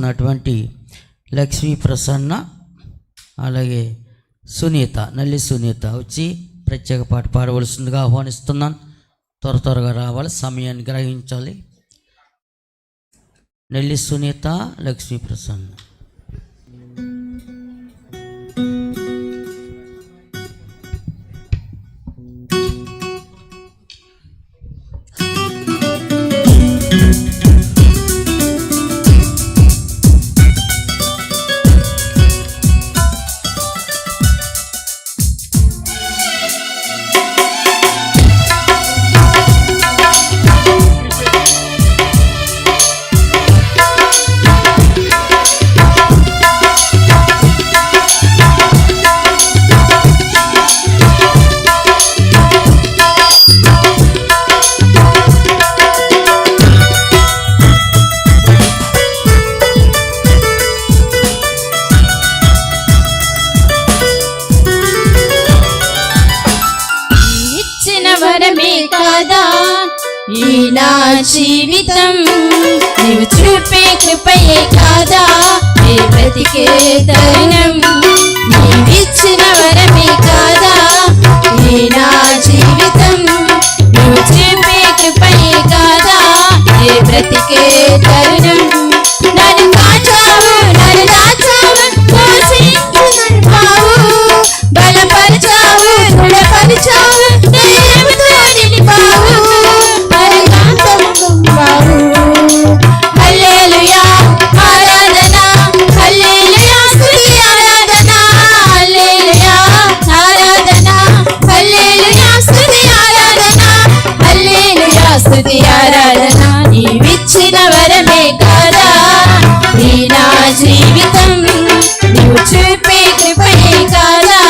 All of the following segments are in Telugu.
ఉన్నటువంటి లక్ష్మీ ప్రసన్న అలాగే సునీత నల్లి సునీత వచ్చి ప్రత్యేక పాట పాడవలసిందిగా ఆహ్వానిస్తున్నాను. త్వరగా రావాలి, సమయాన్ని గ్రహించాలి. నల్లి సునీత, లక్ష్మీ ప్రసన్న. ఈ నా జీవితం నీవు చూపే కృపయే కాదా, నీ బ్రతికే తరుణం నీవిచ్చిన వరమే కాదా. ఈ నా జీవితం నీవు చూపే కృపయే కాదా, నీ బ్రతికే తరుణం. నన్ను కాచావు, నన్ను దాచావు, పోషించావు, బలపరిచావు, దృఢపరిచావు, దయతో నిలిపావు. హల్లెలూయా ఆరాధన, హల్లెలూయా స్తుతి ఆరాధన, హల్లెలూయా ఆరాధన, హల్లెలూయా స్తుతి ఆరాధన, హల్లెలూయా స్తుతి ఆరాధన. నీవిచ్చిన వరమే కాదా, ఈ నా జీవితం నీవు చూపే కృపయే కాదా,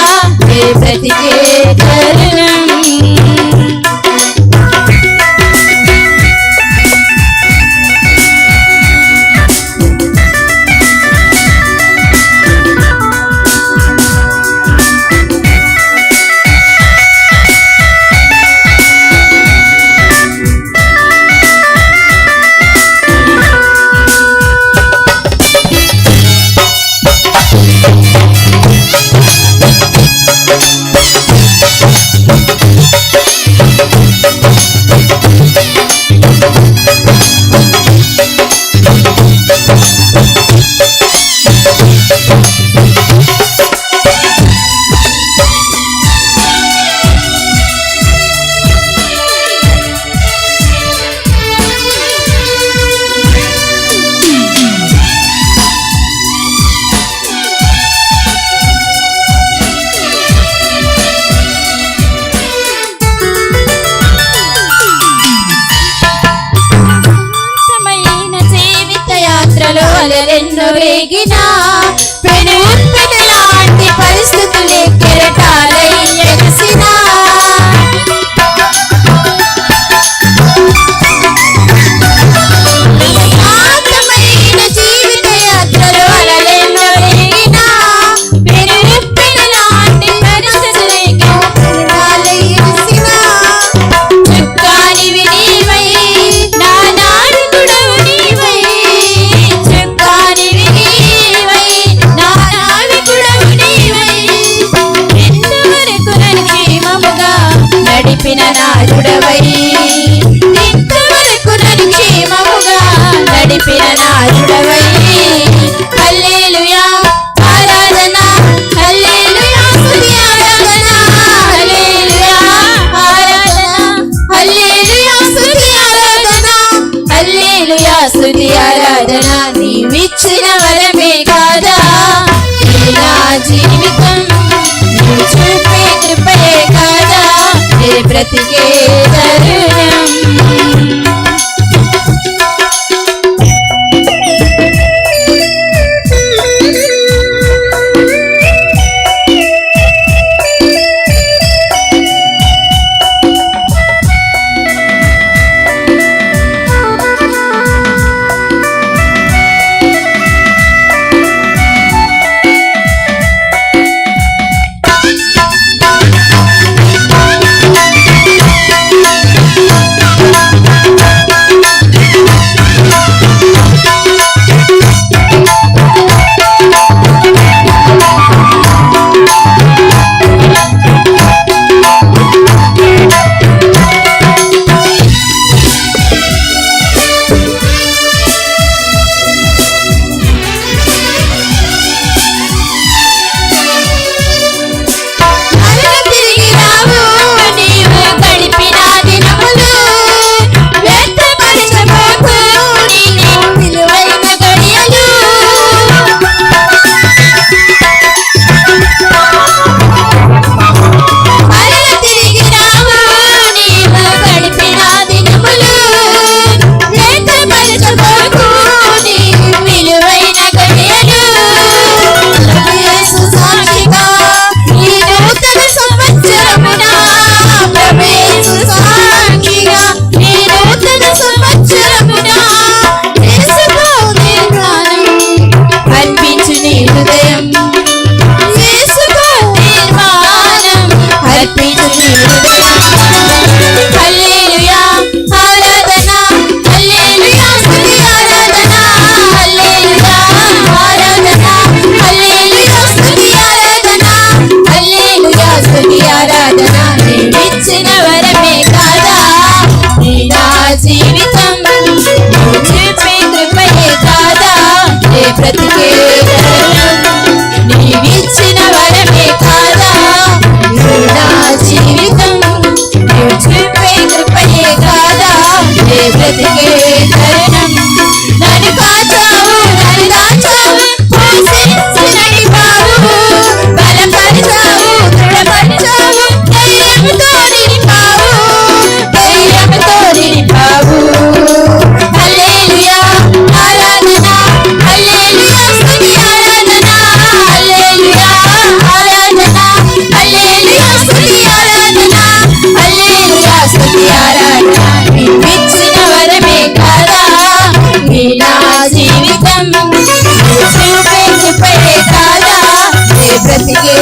నీ బ్రతికే తరుణం. అలలెన్నో రేగినా పెనులాంటి పరిస్థితులే కెరటాలై ఎగసినా, శాంతమైన జీవిత యాత్రలో అలలెన్నో రేగినా పెనులాంటి పరిస్థితులే కెరటాలై ఎగసినా. చుక్కానివి నీవై, నా నావికుడవు నీవై, నడిపిన నాయుడవై, ఇంతవరకు నన్ను క్షేమముగా నడిపిన నాయుడవై. హల్లెలూయా ఆరాధన, హల్లెలూయా స్తుతి ఆరాధన, హల్లెలూయా ఆరాధన, హల్లెలూయా స్తుతి ఆరాధన, హల్లెలూయా స్తుతి ఆరాధన. నీవిచ్చిన వరమే కాదా, ఈ నా జీవితం నీవు చూపే కృపయే కాదా, నీ బ్రతికే తరుణం. స్తుతి ఆరాధన నీవిచ్చిన వరమే కాదా నీ నా జీవితం చూపే కృపయే కాదా నే బ్రతికే